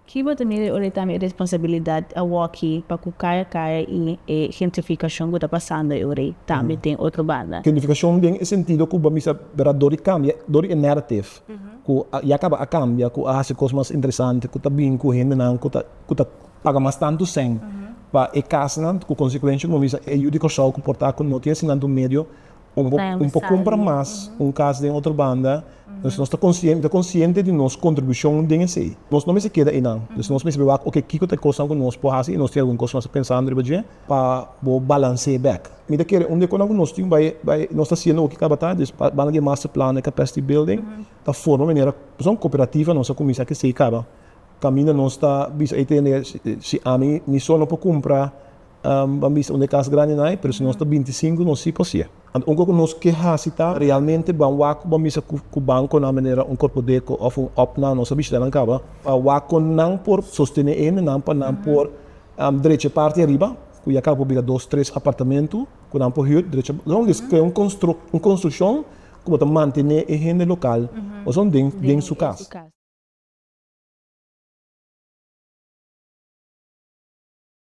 Que bota nele ahorita a responsabilidade a walkie para que caia e gentrificação que está passando aí também tem outra banda. Gentrificação tem sentido que vamos ver dori cambia, dori é narrative. Que e acaba a cambia, que hace coisas mais interessantes, que tá bem com gente não, que tá paga mais tanto sem. Para e casa não, com consequência vamos é o de coisa comportar com não tinha assinando meio um pouco compra mais caso de outra banda. Nós estamos consciente de nossa contribuição dentro aí. Nós não se queda aí não. Nós não se ok, o que coisa que nós podemos fazer, nós temos alguma coisa pensando para balancear back. Me da querer onde quando nós temos nós está sendo o que acaba tá, banda de master plan, capacity building, da forma maneira, são cooperativa nossa comissão que se acaba. Caminho nós está bisa entender se a mim ni só não para comprar vamos onde casa grande não, mas se nós está 25 não se pode. Um pouco nós que hasita realmente vamos com o banco na maneira corpo de ou opna nossa bicha não acaba. Wako não por sostener ele não para por direita parte arriba, que acaba por 2-3 apartamentos, que não por rio direita. Não diz que construção como manter a higiene local, ou são dentro sua casa.